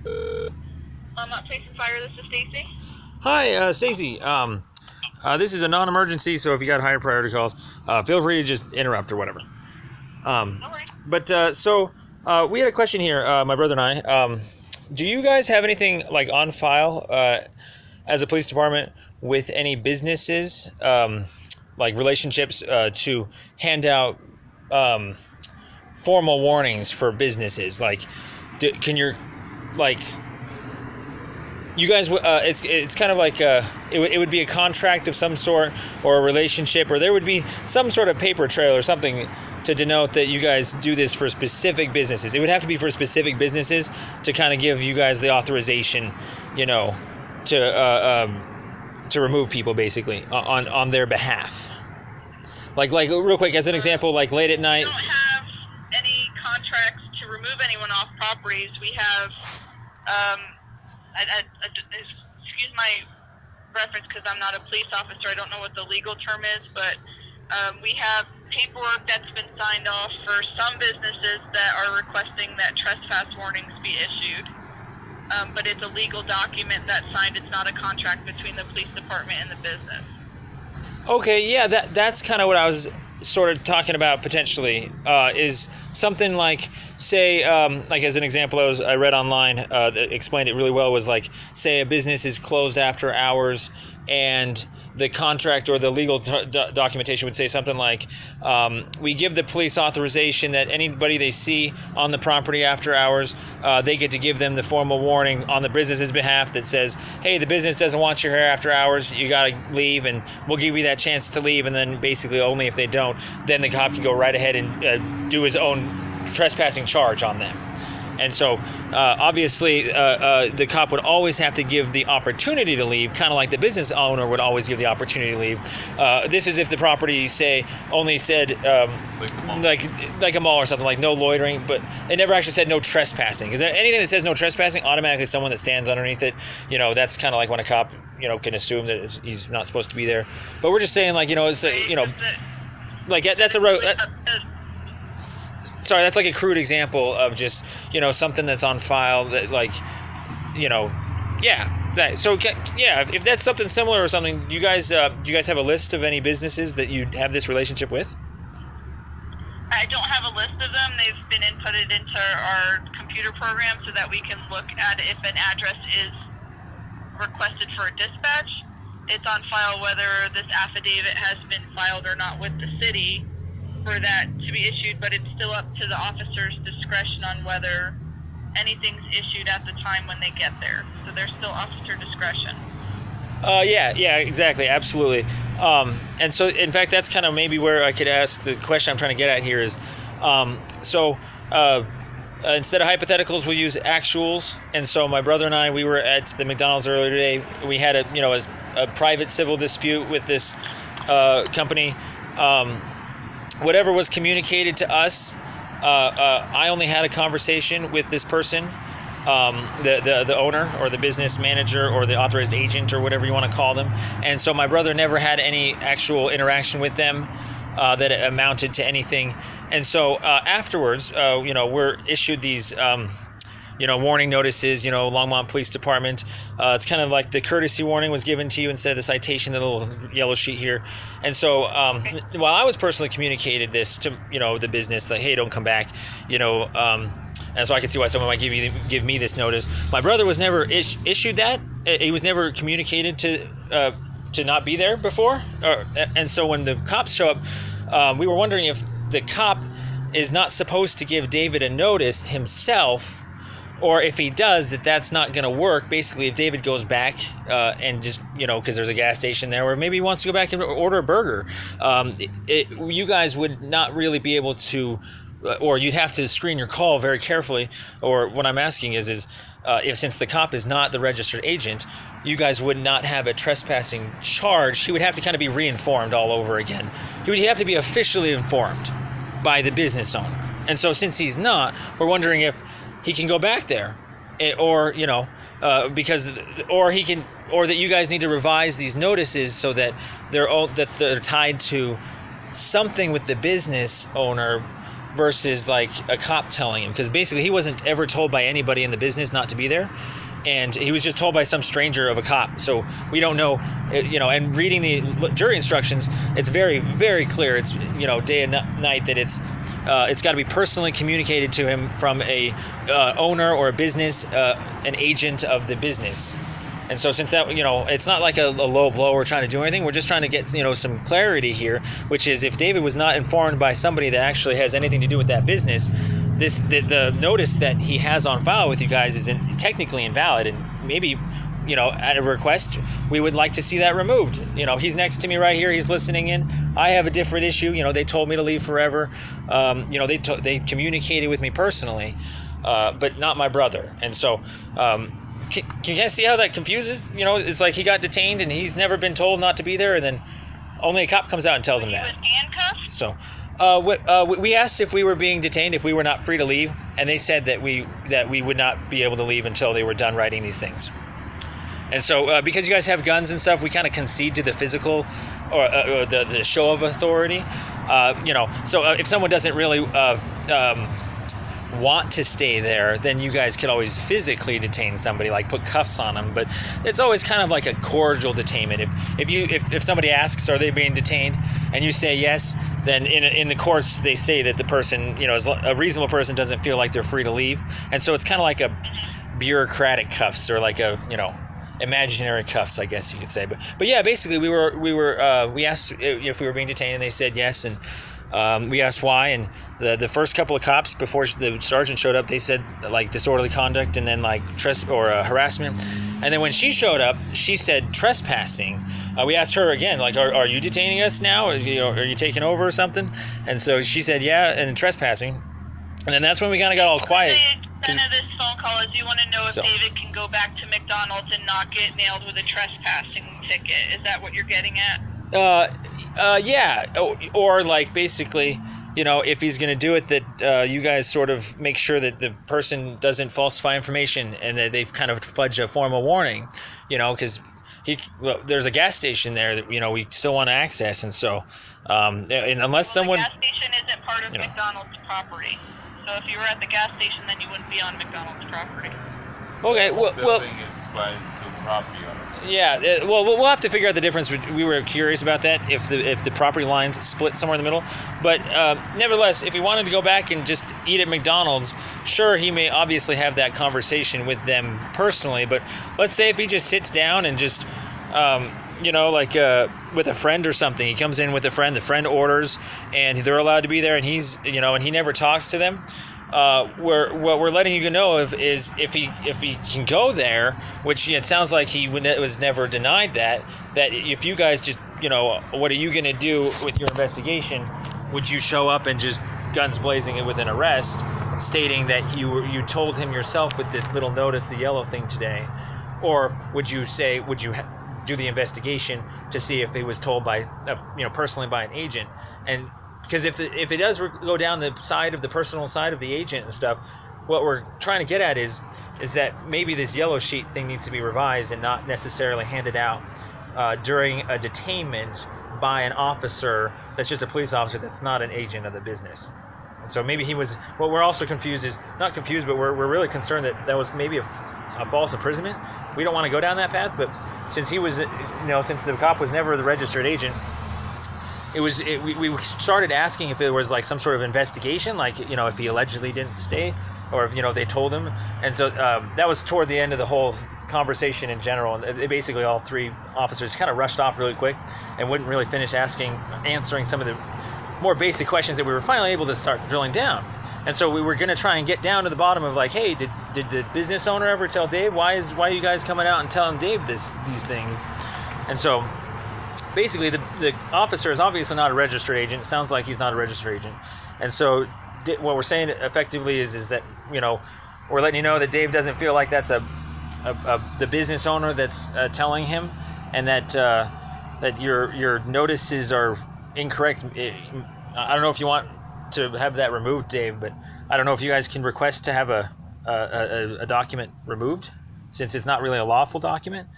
Not Police and Fire, this is Stacy. Hi, Stacy. This is a non-emergency, so if you got higher priority calls, feel free to just interrupt or whatever. No worries. But we had a question here, my brother and I. Do you guys have anything like on file as a police department with any businesses, like relationships to hand out formal warnings for businesses? Like, can your like you guys? It's kind of like it would be a contract of some sort or a relationship, or there would be some sort of paper trail or something to denote that you guys do this for specific businesses. It would have to be for specific businesses to kind of give you guys the authorization, to remove people basically on their behalf. Like real quick, as an example, like late at night. We don't have any contracts to remove anyone off properties. We have, excuse my reference because I'm not a police officer. I don't know what the legal term is, but we have paperwork that's been signed off for some businesses that are requesting that trespass warnings be issued. But it's a legal document that's signed. It's not a contract between the police department and the business. Okay, yeah, that's kind of what I was sort of talking about potentially, is something like, say, like as an example I read online that explained it really well, was like, say a business is closed after hours and the contract or the legal documentation would say something like, we give the police authorization that anybody they see on the property after hours, they get to give them the formal warning on the business's behalf that says, hey, the business doesn't want you here after hours, you got to leave, and we'll give you that chance to leave, and then basically only if they don't, then the cop can go right ahead and do his own trespassing charge on them. And so, obviously, the cop would always have to give the opportunity to leave, kind of like the business owner would always give the opportunity to leave. This is if the property, say, only said, like a mall or something, like no loitering, but it never actually said no trespassing. Because anything that says no trespassing, automatically someone that stands underneath it, that's kind of like when a cop, can assume that he's not supposed to be there. But we're just saying, like, it's, like, that's a road. Sorry, that's like a crude example of just, something that's on file that, like, yeah. So, yeah, if that's something similar or something, do you guys have a list of any businesses that you have this relationship with? I don't have a list of them. They've been inputted into our computer program so that we can look at if an address is requested for a dispatch. It's on file whether this affidavit has been filed or not with the city for that to be issued, but it's still up to the officer's discretion on whether anything's issued at the time when they get there. So there's still officer discretion. Yeah, exactly, absolutely. And so, in fact, that's kind of maybe where I could ask the question I'm trying to get at here is, instead of hypotheticals, we'll use actuals. And so my brother and I, we were at the McDonald's earlier today. We had a private civil dispute with this company. Whatever was communicated to us, I only had a conversation with this person, the owner or the business manager or the authorized agent or whatever you want to call them. And so my brother never had any actual interaction with them that amounted to anything. And so afterwards, we're issued these warning notices, Longmont Police Department. It's kind of like the courtesy warning was given to you instead of the citation, the little yellow sheet here. And so while I was personally communicated this to, the business, like, hey, don't come back, and so I can see why someone might give me this notice. My brother was never issued that. He was never communicated to not be there before. And so when the cops show up, we were wondering if the cop is not supposed to give David a notice himself, or if he does, that's not going to work. Basically, if David goes back and just, because there's a gas station there, or maybe he wants to go back and order a burger, you guys would not really be able to, or you'd have to screen your call very carefully. Or what I'm asking is if, since the cop is not the registered agent, you guys would not have a trespassing charge. He would have to kind of be re-informed all over again. He would have to be officially informed by the business owner. And so since he's not, we're wondering if he can go back there, or that you guys need to revise these notices so that they're tied to something with the business owner, versus like a cop telling him, because basically he wasn't ever told by anybody in the business not to be there, and he was just told by some stranger of a cop. So we don't know, and reading the jury instructions, it's very, very clear. It's, day and night that it's got to be personally communicated to him from a owner or a business, an agent of the business. And so since that, it's not like a low blow we're trying to do anything. We're just trying to get, some clarity here, which is if David was not informed by somebody that actually has anything to do with that business, the notice that he has on file with you guys is technically invalid, and maybe, at a request, we would like to see that removed. He's next to me right here. He's listening in. I have a different issue. They told me to leave forever. They communicated with me personally, but not my brother. And so, can you guys see how that confuses? It's like he got detained and he's never been told not to be there, and then only a cop comes out and tells him that. He was handcuffed? So, we asked if we were being detained, if we were not free to leave, and they said that we would not be able to leave until they were done writing these things. And so, because you guys have guns and stuff, we kind of concede to the physical or the show of authority. So if someone doesn't really want to stay there, then you guys could always physically detain somebody, like put cuffs on them. But it's always kind of like a cordial detainment. If somebody asks, are they being detained, and you say yes, then in the courts they say that the person, a reasonable person doesn't feel like they're free to leave, and so it's kind of like a bureaucratic cuffs, or like a imaginary cuffs, I guess you could say. But yeah, basically we asked if we were being detained, and they said yes, and we asked why, and the first couple of cops before the sergeant showed up, they said like disorderly conduct, and then like harassment, and then when she showed up, she said trespassing. We asked her again, like, are you detaining us now? Are you taking over or something? And so she said yeah, and trespassing, and then that's when we kind of got all quiet. The intent of this phone call is you want to know if David can go back to McDonald's and not get nailed with a trespassing ticket. Is that what you're getting at? Yeah, or like basically, if he's going to do it, that you guys sort of make sure that the person doesn't falsify information, and that they've kind of fudged a formal warning, because there's a gas station there that we still want to access, and so and unless someone. The gas station isn't part of McDonald's property, so if you were at the gas station, then you wouldn't be on McDonald's property. Okay, The building is by the property owner. Yeah, well, we'll have to figure out the difference. We were curious about that, if the property lines split somewhere in the middle. But nevertheless, if he wanted to go back and just eat at McDonald's, sure, he may obviously have that conversation with them personally. But let's say if he just sits down and just, with a friend or something, he comes in with a friend, the friend orders, and they're allowed to be there, and he's, and he never talks to them. What we're letting you know of is if he can go there, which it sounds like he was never denied that if you guys just, what are you going to do with your investigation? Would you show up and just guns blazing it with an arrest, stating that you told him yourself with this little notice, the yellow thing today? Or would you do the investigation to see if he was told by, personally by an agent? And because if it does go down the side of the personal side of the agent and stuff, what we're trying to get at is that maybe this yellow sheet thing needs to be revised and not necessarily handed out during a detainment by an officer that's just a police officer that's not an agent of the business. And so maybe he was. What we're also not confused, but we're really concerned that was maybe a false imprisonment. We don't want to go down that path, but since he was, since the cop was never the registered agent. We started asking if there was like some sort of investigation, like, if he allegedly didn't stay, or if, they told him. And so that was toward the end of the whole conversation in general. And they basically all three officers kind of rushed off really quick and wouldn't really finish answering some of the more basic questions that we were finally able to start drilling down. And so we were going to try and get down to the bottom of like, hey, did the business owner ever tell Dave? Why are you guys coming out and telling Dave these things? And so basically, the officer is obviously not a registered agent. It sounds like he's not a registered agent. And so what we're saying effectively is that, we're letting you know that Dave doesn't feel like that's the business owner that's telling him, and that your notices are incorrect. I don't know if you want to have that removed, Dave, but I don't know if you guys can request to have a document removed, since it's not really a lawful document.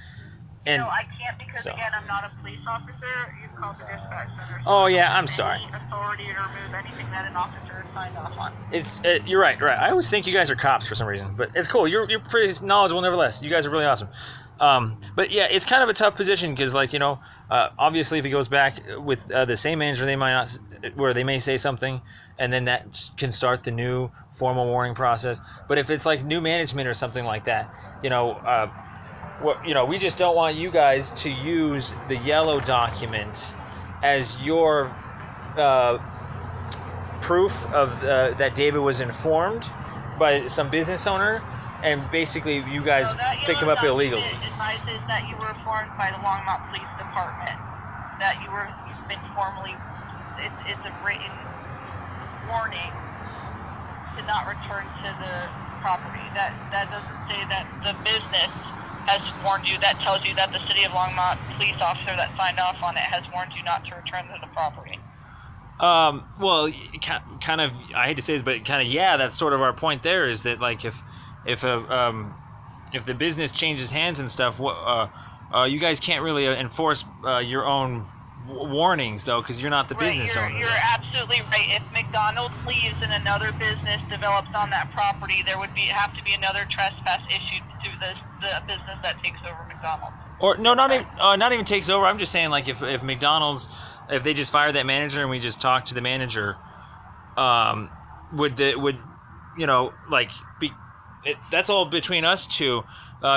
And no, I can't because, so- again, I'm not a police officer. You call the dispatch center. So Oh, yeah, I don't I'm have sorry. any authority to remove anything that an officer has signed off on. It's you're right. I always think you guys are cops for some reason, but it's cool. You're pretty knowledgeable, nevertheless. You guys are really awesome. But yeah, it's kind of a tough position because, like, you know, obviously if he goes back with the same manager, they might not, where they may say something, and then that can start the new formal warning process. But if it's like new management or something like that, you know, we just don't want you guys to use the yellow document as your proof of that David was informed by some business owner, and basically you guys pick him up illegally. It advises that you were informed by the Longmont Police Department that you've been formally. It's a written warning to not return to the property. That doesn't say that the business has warned you. That tells you that the City of Longmont police officer that signed off on it has warned you not to return to the property. Well, kind of. I hate to say this, but kind of, yeah. That's sort of our point. There is that, like, if the business changes hands and stuff, you guys can't really enforce your own warnings, though, because you're not the business owner. You're absolutely right. If McDonald's leaves and another business develops on that property, there would have to be another trespass issued to the business that takes over McDonald's. Or no, not even takes over. I'm just saying, like, if McDonald's, if they just fired that manager and we just talked to the manager, would you know, like, that's all between us two.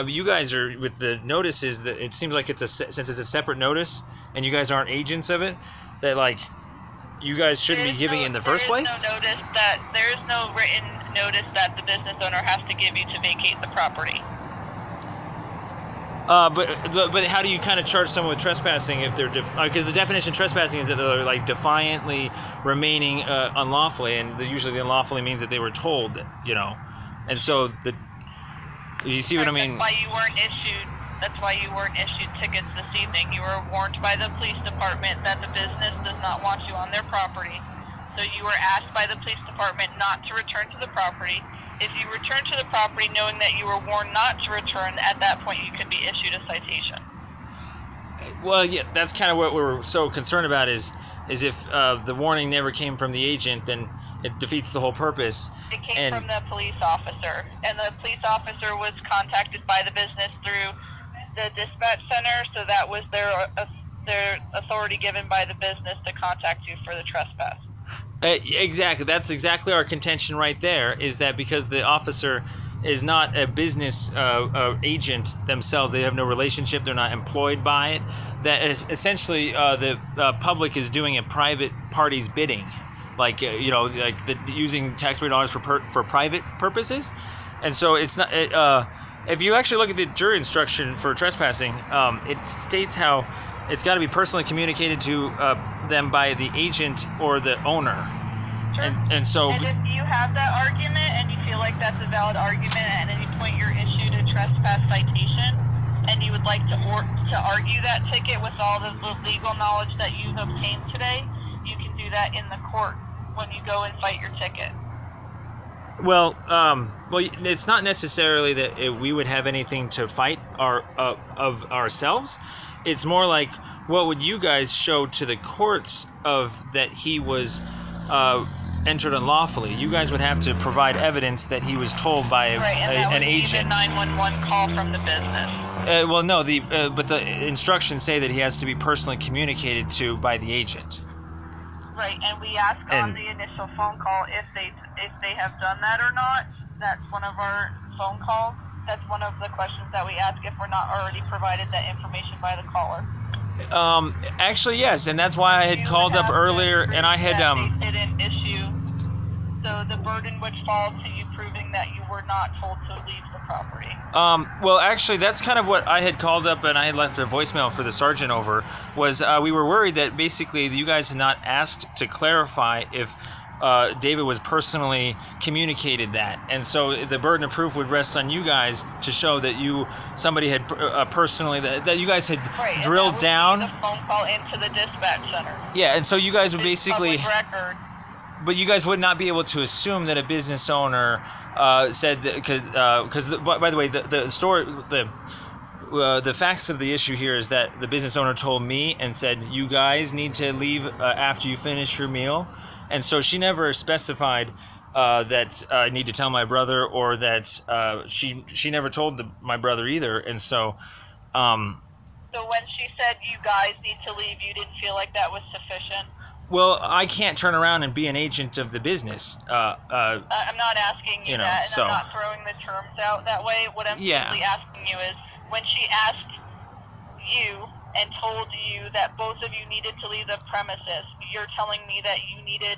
You guys are with the notices that it seems like since it's a separate notice and you guys aren't agents of it, that, like, you guys shouldn't be giving it in the first place. There is no written notice that the business owner has to give you to vacate the property. But how do you kind of charge someone with trespassing if they're because the definition of trespassing is that they're, like, defiantly remaining unlawfully, and usually the unlawfully means that they were told that, you know, and so you see what I mean? That's why you weren't issued tickets this evening. You were warned by the police department that the business does not want you on their property. So you were asked by the police department not to return to the property. If you return to the property knowing that you were warned not to return, at that point you can be issued a citation. Well, yeah, that's kind of what we're so concerned about is if the warning never came from the agent, then it defeats the whole purpose. It came from the police officer, and the police officer was contacted by the business through the dispatch center, so that was their authority given by the business to contact you for the trespass. Exactly. That's exactly our contention right there, is that because the officer is not a business agent themselves, they have no relationship, they're not employed by it, that essentially the public is doing a private party's bidding, like, you know, like using taxpayer dollars for private purposes. And so it's not if you actually look at the jury instruction for trespassing, it states how it's got to be personally communicated to them by the agent or the owner. Sure. And so, and if you have that argument and you feel like that's a valid argument, and at any point you're issued a trespass citation, and you would like to argue that ticket with all the legal knowledge that you've obtained today, you can do that in the court when you go and fight your ticket. Well, it's not necessarily that we would have anything to fight of ourselves. It's more like, what would you guys show to the courts of that he was entered unlawfully? You guys would have to provide evidence that he was told by an agent. Right, and that would be the 911 call from the business. Well, no, but the instructions say that he has to be personally communicated to by the agent. Right, and we ask on the initial phone call if they have done that or not. That's one of our phone calls. That's one of the questions that we ask if we're not already provided that information by the caller. Actually, yes, and that's why I had called up earlier, and I had They didn't issue, so the burden would fall to you proving that you were not told to leave the property. Well, actually, that's kind of what I had called up, and I had left a voicemail for the sergeant over. Was we were worried that basically you guys had not asked to clarify if David was personally communicated that, and so the burden of proof would rest on you guys to show that somebody had personally that you guys had drilled down. The phone call into the dispatch center. Yeah, and so you guys would basically. Public record. But you guys would not be able to assume that a business owner said that, because by the way, the story, the facts of the issue here is that the business owner told me and said, you guys need to leave after you finish your meal. And so she never specified that I need to tell my brother, or that she never told my brother either. And so... So when she said you guys need to leave, you didn't feel like that was sufficient? Well, I can't turn around and be an agent of the business. I'm not asking you that, and so, I'm not throwing the terms out that way. What I'm simply asking you is, when she asked you and told you that both of you needed to leave the premises, you're telling me that you needed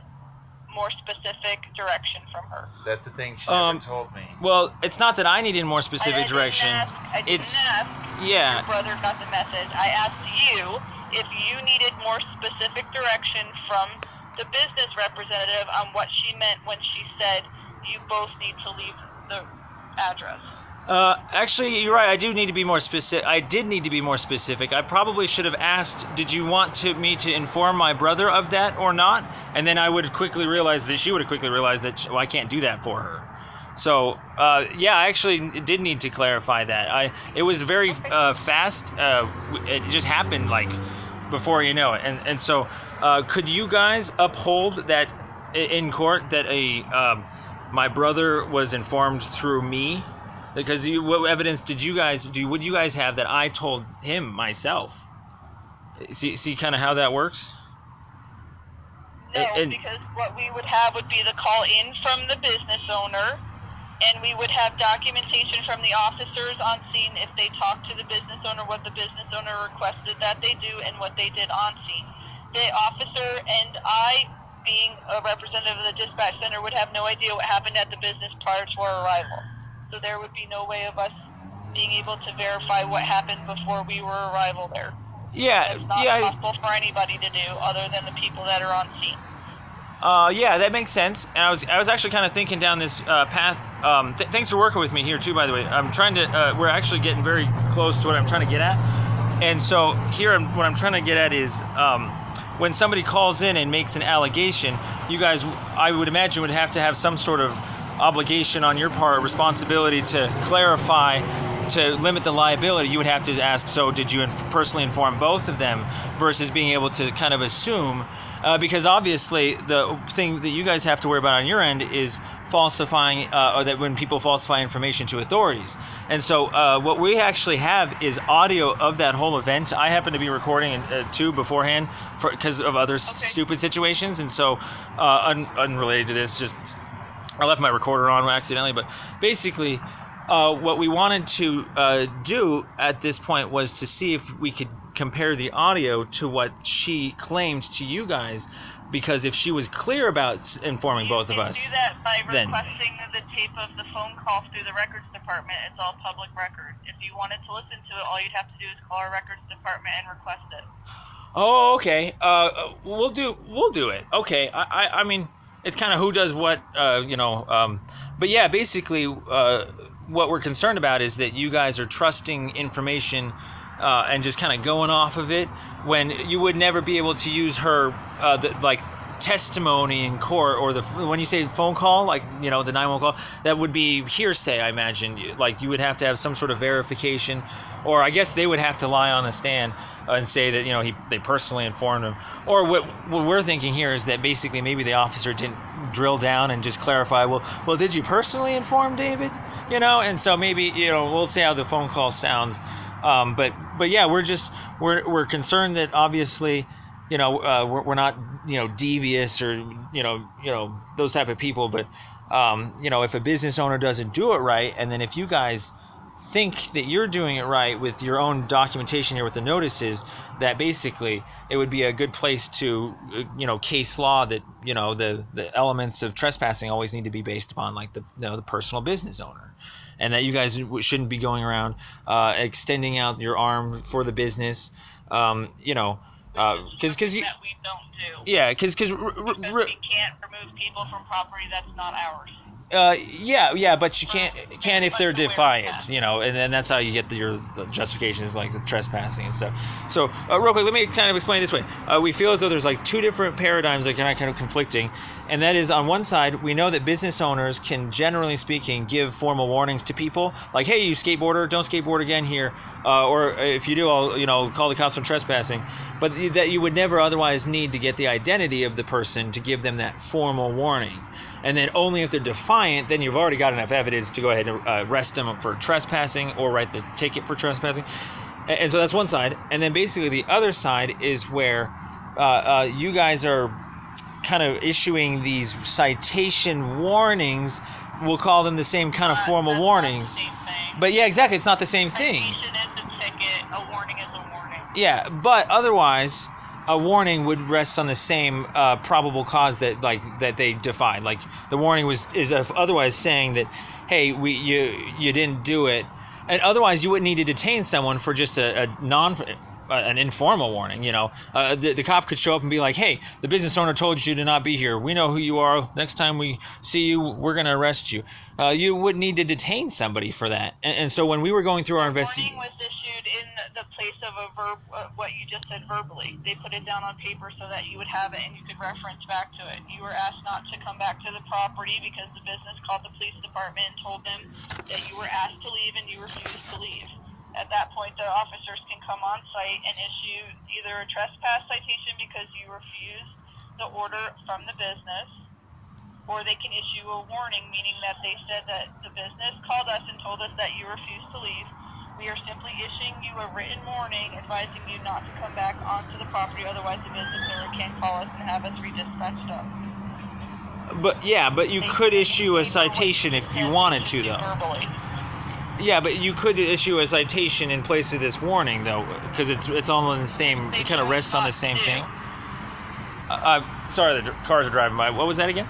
more specific direction from her. That's the thing, she never told me. Well, it's not that I needed more specific direction. I didn't ask your brother got the message. I asked you if you needed more specific direction from the business representative on what she meant when she said you both need to leave the address. Actually, you're right. I do need to be more specific. I did need to be more specific. I probably should have asked, did you want me to inform my brother of that or not? And then I would quickly realize that she would have quickly realized that I can't do that for her. So, yeah, I actually did need to clarify that. It was very fast. It just happened like before you know it. And so, could you guys uphold that in court that my brother was informed through me? Because what evidence would you guys have that I told him myself? See kind of how that works? No, because what we would have would be the call in from the business owner, and we would have documentation from the officers on scene if they talked to the business owner, what the business owner requested that they do, and what they did on scene. The officer and I, being a representative of the dispatch center, would have no idea what happened at the business prior to our arrival. So there would be no way of us being able to verify what happened before we were arrival there. Yeah, it's not possible for anybody to do other than the people that are on scene. Yeah, that makes sense. And I was actually kind of thinking down this path. Thanks for working with me here too, by the way. I'm trying to. We're actually getting very close to what I'm trying to get at. And so here, what I'm trying to get at is when somebody calls in and makes an allegation, you guys, I would imagine, would have to have some sort of obligation on your part, responsibility to clarify, to limit the liability. You would have to ask, so did you personally inform both of them, versus being able to kind of assume, because obviously the thing that you guys have to worry about on your end is falsifying, or that when people falsify information to authorities. And so what we actually have is audio of that whole event. I happen to be recording too beforehand because of other stupid situations, and so unrelated to this, just I left my recorder on accidentally, but basically what we wanted to do at this point was to see if we could compare the audio to what she claimed to you guys, because if she was clear about informing both of us, you can do that by requesting the tape of the phone call through the records department. It's all public record. If you wanted to listen to it, all you'd have to do is call our records department and request it. Oh, okay. We'll do it. Okay. I mean, it's kind of who does what, but yeah, basically what we're concerned about is that you guys are trusting information and just kind of going off of it, when you would never be able to use her testimony in court, or when you say phone call, like, the 911 call, that would be hearsay, I imagine. Like, you would have to have some sort of verification, or I guess they would have to lie on the stand and say that they personally informed him. Or what we're thinking here is that basically maybe the officer didn't drill down and just clarify, well did you personally inform David? And so maybe we'll see how the phone call sounds. But yeah, we're concerned that obviously we're not devious or those type of people, but if a business owner doesn't do it right, and then if you guys think that you're doing it right with your own documentation here with the notices, that basically it would be a good place to case law that the elements of trespassing always need to be based upon like the personal business owner, and that you guys shouldn't be going around extending out your arm for the business, because that we don't do. Yeah, because we can't remove people from property that's not ours. Yeah, but you can't if they're defiant, and then that's how you get the justifications like the trespassing and stuff. So real quick, let me kind of explain it this way. We feel as though there's like two different paradigms that are kind of conflicting, and that is on one side we know that business owners can, generally speaking, give formal warnings to people like, hey, you skateboarder, don't skateboard again here, or if you do, I'll call the cops on trespassing. But that you would never otherwise need to get the identity of the person to give them that formal warning. And then only if they're defiant, then you've already got enough evidence to go ahead and arrest them for trespassing or write the ticket for trespassing. And so that's one side. And then basically the other side is where you guys are kind of issuing these citation warnings. We'll call them the same kind of formal warnings. But yeah, exactly. It's not the same thing. Citation is a ticket. A warning is a warning. Yeah, but otherwise, a warning would rest on the same probable cause that they defied. Like the warning is otherwise saying that, hey, you didn't do it, and otherwise you wouldn't need to detain someone for just an informal warning. The cop could show up and be like, hey, the business owner told you to not be here. We know who you are. Next time we see you, we're going to arrest you. You wouldn't need to detain somebody for that. And so when we were going through our investigation, warning was issued in the place of a verb, what you just said verbally. They put it down on paper so that you would have it and you could reference back to it. You were asked not to come back to the property because the business called the police department and told them that you were asked to leave and you refused to leave. At that point, the officers can come on site and issue either a trespass citation because you refused the order from the business, or they can issue a warning, meaning that they said that the business called us and told us that you refused to leave. We are simply issuing you a written warning advising you not to come back onto the property, otherwise the business owner can call us and have us redispatched up. But you could issue a citation if you wanted to, though. Verbally. Yeah, but you could issue a citation in place of this warning, though, because it's all in the same. It kind of rests on the same thing. Sorry, the cars are driving by. What was that again?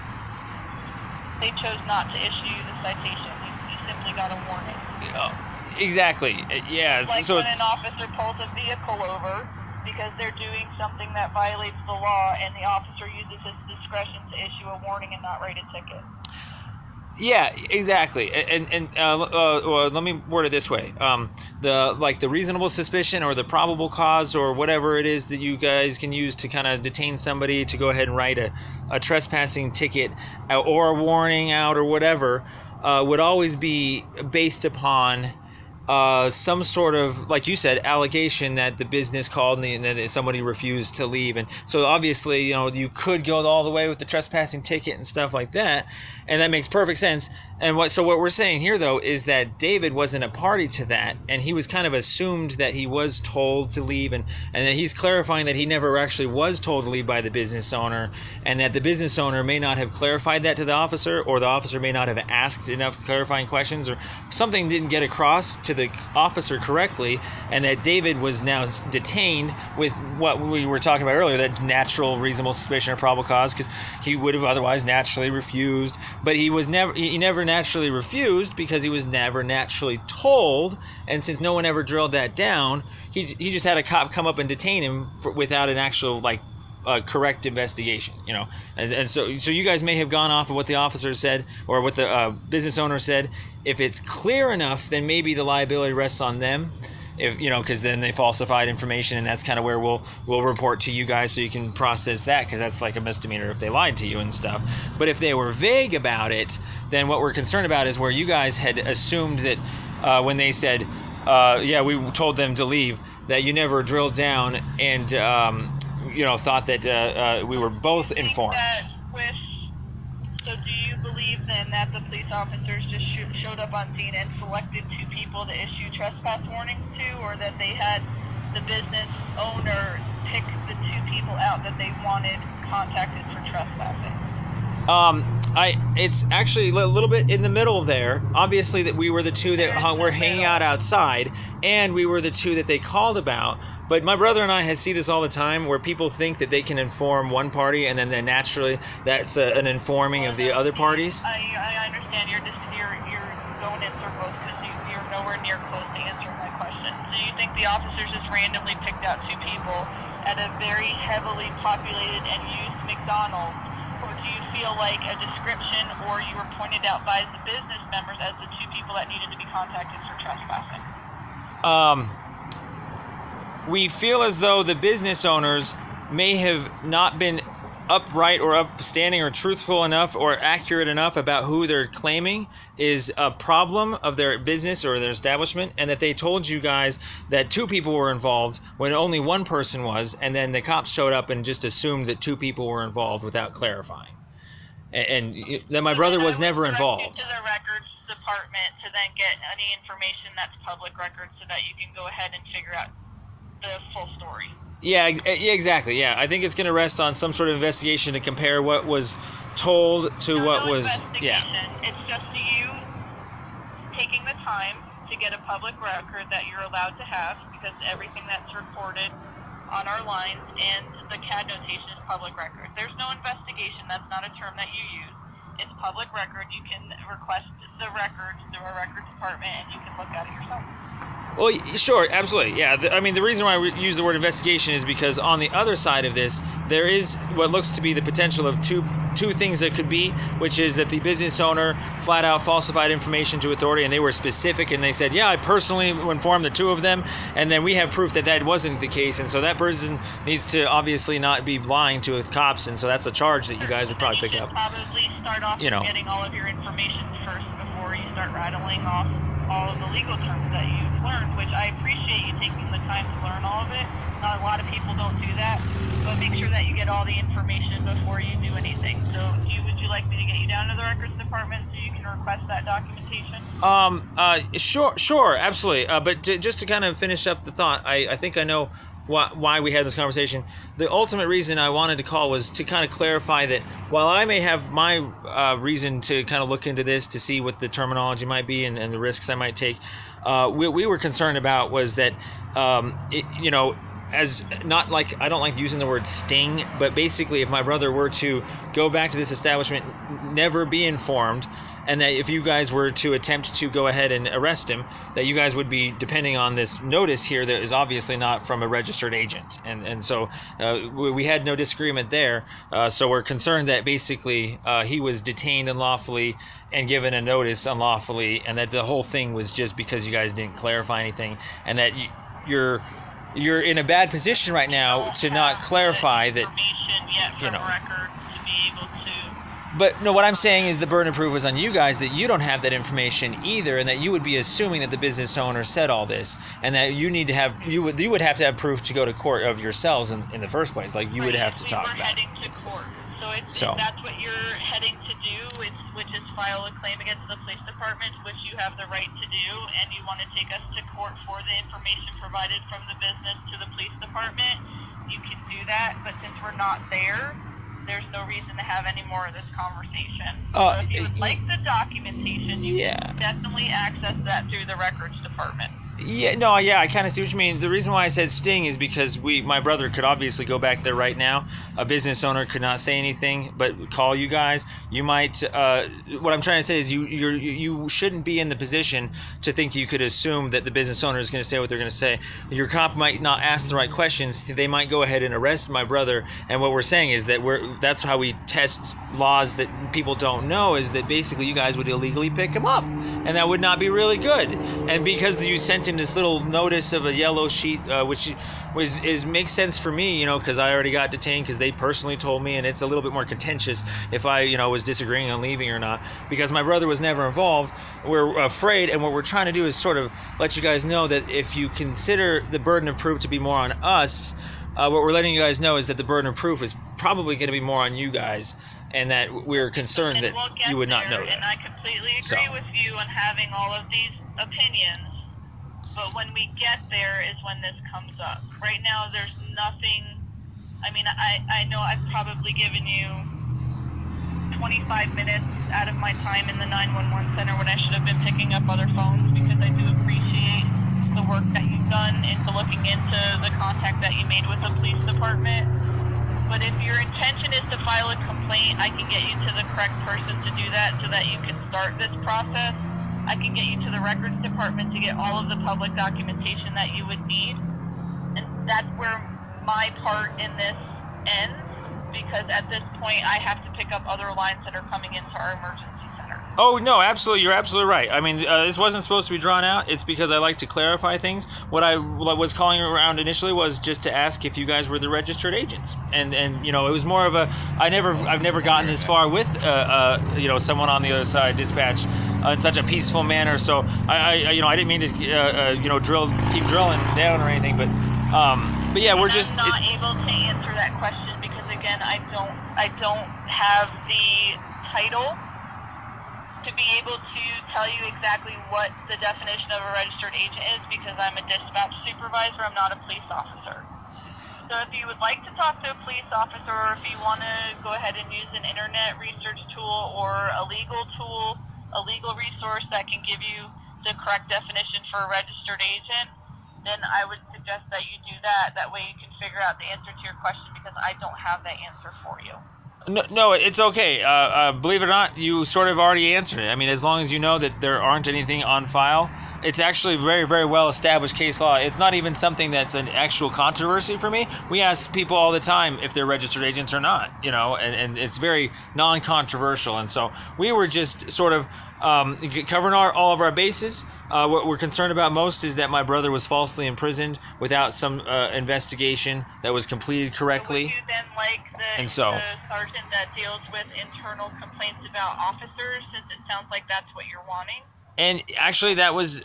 They chose not to issue the citation. You simply got a warning. Exactly. Yeah. Like so when an officer pulls a vehicle over because they're doing something that violates the law, and the officer uses his discretion to issue a warning and not write a ticket. Yeah, exactly. And well, let me word it this way: the reasonable suspicion or the probable cause or whatever it is that you guys can use to kind of detain somebody to go ahead and write a trespassing ticket or a warning out or whatever would always be based upon some sort of, like you said, allegation that the business called and that somebody refused to leave. And so obviously, you could go all the way with the trespassing ticket and stuff like that. And that makes perfect sense. And what we're saying here, though, is that David wasn't a party to that. And he was kind of assumed that he was told to leave. And that he's clarifying that he never actually was told to leave by the business owner. And that the business owner may not have clarified that to the officer, or the officer may not have asked enough clarifying questions, or something didn't get across to the officer correctly, and that David was now detained with what we were talking about earlier, that natural reasonable suspicion or probable cause, because he would have otherwise naturally refused. But he never naturally refused because he was never naturally told, and since no one ever drilled that down, he just had a cop come up and detain him without an actual correct investigation, and so you guys may have gone off of what the officer said or what the business owner said. If it's clear enough, then maybe the liability rests on them, because then they falsified information, and that's kind of where we'll report to you guys so you can process that, because that's like a misdemeanor if they lied to you and stuff. But if they were vague about it, then what we're concerned about is where you guys had assumed that when they said, we told them to leave, that you never drilled down and thought that we were both informed. So do you believe then that the police officers just showed up on scene and selected two people to issue trespass warnings to, or that they had the business owner pick the two people out that they wanted contacted for trespassing? It's actually a little bit in the middle there. Obviously, that we were the two that were hanging out outside, and we were the two that they called about. But my brother and I see this all the time, where people think that they can inform one party, and then naturally that's an informing of the other parties. I understand you're going in circles because you're nowhere near close to answering my question. So you think the officers just randomly picked out two people at a very heavily populated and used McDonald's for do you feel like a description or you were pointed out by the business members as the two people that needed to be contacted for trespassing? We feel as though the business owners may have not been upright or upstanding or truthful enough or accurate enough about who they're claiming is a problem of their business or their establishment, and that they told you guys that two people were involved when only one person was, and then the cops showed up and just assumed that two people were involved without clarifying. And that my brother was never involved. To the records department to then get any information that's public record so that you can go ahead and figure out the full story. Yeah, exactly. Yeah, I think it's going to rest on some sort of investigation to compare what was told to what was. Yeah. It's just you taking the time to get a public record that you're allowed to have, because everything that's recorded on our lines and the CAD notation is public record. There's no investigation. That's not a term that you use. It's public record. You can request the records through our records department, and you can look at it yourself. Well, sure, absolutely, yeah. I mean, the reason why we use the word investigation is because on the other side of this, there is what looks to be the potential of two things that could be, which is that the business owner flat out falsified information to authority, and they were specific, and they said, yeah, I personally informed the two of them, and then we have proof that that wasn't the case, and so that person needs to obviously not be lying to the cops, and so that's a charge that you guys would probably pick up. Probably start off getting all of your information first before you start rattling off all of the legal terms that you've learned, which I appreciate you taking the time to learn all of it. Not a lot of people don't do that, but make sure that you get all the information before you do anything. So would you like me to get you down to the records department so you can request that documentation? Sure, absolutely. But just to kind of finish up the thought, I think I know why we had this conversation. The ultimate reason I wanted to call was to kind of clarify that while I may have my reason to kind of look into this to see what the terminology might be and the risks I might take, we were concerned about was that, as not like, I don't like using the word sting, but basically if my brother were to go back to this establishment, never be informed, and that if you guys were to attempt to go ahead and arrest him, that you guys would be depending on this notice here that is obviously not from a registered agent. And so we had no disagreement there. So we're concerned that basically he was detained unlawfully and given a notice unlawfully, and that the whole thing was just because you guys didn't clarify anything, and that you're in a bad position right now to not clarify that, record to be able to. But no, what I'm saying is the burden of proof was on you guys, that you don't have that information either, and that you would be assuming that the business owner said all this, and that you need to have you would have to have proof to go to court of yourselves in the first place. Like you would have to talk about. We're heading to court, so if that's what you're heading to do, which is file a claim against the police department, which you have the right to do, and you want to take us to court for the information provided from the business to the police department, you can do that. But since we're not there, there's no reason to have any more of this conversation. So if you would like the documentation, you can definitely access that through the records department. I kind of see what you mean. The reason why I said sting is because my brother could obviously go back there right now. A business owner could not say anything but call you guys. You might. What I'm trying to say is you shouldn't be in the position to think you could assume that the business owner is going to say what they're going to say. Your cop might not ask the right questions. They might go ahead and arrest my brother. And what we're saying is that that's how we test laws that people don't know, is that basically you guys would illegally pick him up, and that would not be really good. And because you sent him this little notice of a yellow sheet, which makes sense for me, because I already got detained because they personally told me, and it's a little bit more contentious if I, was disagreeing on leaving or not, because my brother was never involved. We're afraid, and what we're trying to do is sort of let you guys know that if you consider the burden of proof to be more on us, what we're letting you guys know is that the burden of proof is probably going to be more on you guys, and that we're concerned that you would not know that. And I completely agree with you on having all of these opinions. But when we get there is when this comes up. Right now, there's nothing. I mean, I know I've probably given you 25 minutes out of my time in the 911 center when I should have been picking up other phones, because I do appreciate the work that you've done into looking into the contact that you made with the police department. But if your intention is to file a complaint, I can get you to the correct person to do that so that you can start this process. I can get you to the records department to get all of the public documentation that you would need. And that's where my part in this ends. because at this point I have to pick up other lines that are coming into our emergency center. Oh, no, absolutely. You're absolutely right. I mean, this wasn't supposed to be drawn out. It's because I like to clarify things. What I was calling around initially was just to ask if you guys were the registered agents. And it was more of a, I've never gotten this far with, someone on the other side, dispatch, in such a peaceful manner. So I didn't mean to, keep drilling down or anything, but yeah, we're just... I'm not able to answer that question because, again, I don't have the title to be able to tell you exactly what the definition of a registered agent is because I'm a dispatch supervisor. I'm not a police officer. So if you would like to talk to a police officer, or if you want to go ahead and use an internet research tool or a legal tool, a legal resource that can give you the correct definition for a registered agent, then I would suggest that you do that. That way you can figure out the answer to your question because I don't have that answer for you. No, it's okay. Believe it or not, you sort of already answered it. I mean, as long as you know that there aren't anything on file, it's actually very, very well established case law. It's not even something that's an actual controversy for me. We ask people all the time if they're registered agents or not, and it's very non-controversial. And so we were just sort of covering all of our bases. What we're concerned about most is that my brother was falsely imprisoned without some investigation that was completed correctly. So would you then like the sergeant that deals with internal complaints about officers, since it sounds like that's what you're wanting? And actually, that was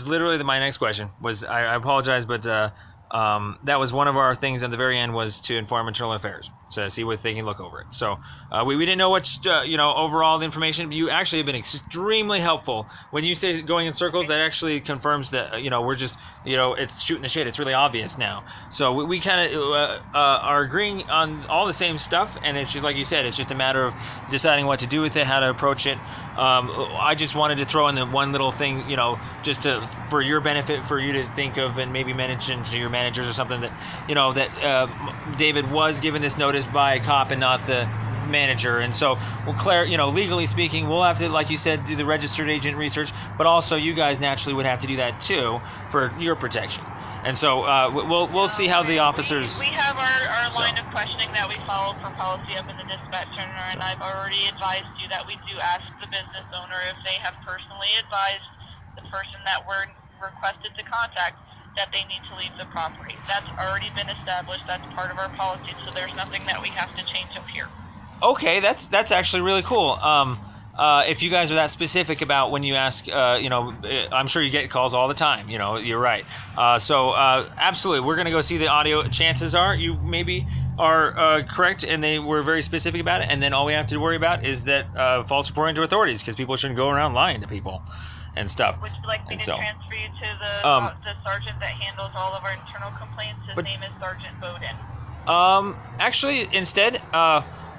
literally my next question. I apologize, but that was one of our things at the very end, was to inform Internal Affairs to see what they can look over it. So we didn't know what overall the information. You actually have been extremely helpful. When you say going in circles, that actually confirms that we're just it's shooting the shit. It's really obvious now. So we kind of are agreeing on all the same stuff, and it's just like you said, it's just a matter of deciding what to do with it, how to approach it. I just wanted to throw in the one little thing, just for your benefit, for you to think of and maybe mention to your managers or something that that David was given this notice by a cop and not the manager. And so legally speaking, we'll have to, like you said, do the registered agent research, but also you guys naturally would have to do that too for your protection. And so we'll see how the officers... We have our line of questioning that we follow for policy up in the dispatch center, and I've already advised you that we do ask the business owner if they have personally advised the person that we're requested to contact that they need to leave the property. That's already been established. That's part of our policy, so there's nothing that we have to change up here. Okay, that's actually really cool. If you guys are that specific about when you ask, I'm sure you get calls all the time. You're right. So absolutely, we're going to go see the audio. Chances are you maybe are correct, and they were very specific about it. And then all we have to worry about is that false reporting to authorities, because people shouldn't go around lying to people and stuff. Would you like me to transfer you to the sergeant that handles all of our internal complaints? His name is Sergeant Bowden. Actually, instead,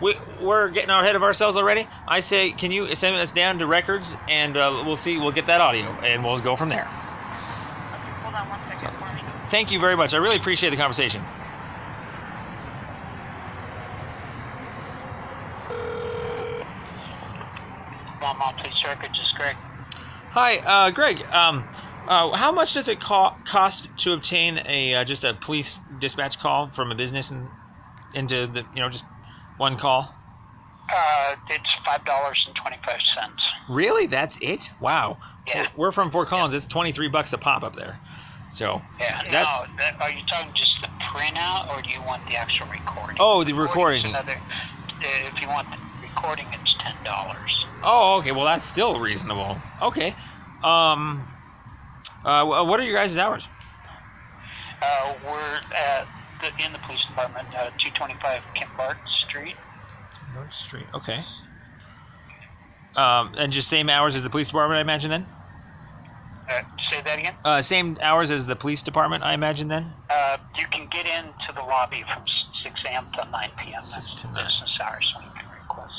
we're getting ahead of ourselves already. I say, can you send us down to records, and we'll get that audio, and we'll go from there. Okay, hold on one second for me. Thank you very much. I really appreciate the conversation. Belmont Police Records, is Greg. Hi, Greg. How much does it cost to obtain just a police dispatch call from a business and into the just one call? It's $5.25. Really? That's it? Wow. Yeah. We're from Fort Collins. It's $23 a pop up there. So. Yeah. Are you talking just the printout, or do you want the actual recording? Oh, the recording. If you want the recording, it's $10. Oh, okay. Well, that's still reasonable. Okay. What are your guys' hours? We're in the police department, 225 Kent Park Street. North Street. Okay. And just same hours as the police department, I imagine, then? Say that again? Same hours as the police department, I imagine, then? You can get into the lobby from 6 a.m. to 9 p.m. 6 to 9. Business hours, so you can request.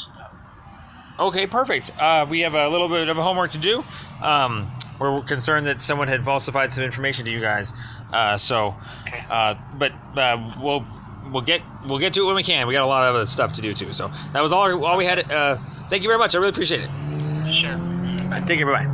Okay, perfect. We have a little bit of homework to do. We're concerned that someone had falsified some information to you guys. Okay. But we'll get to it when we can. We got a lot of other stuff to do too. So that was all we had. Thank you very much. I really appreciate it. Sure. Take care. Bye-bye.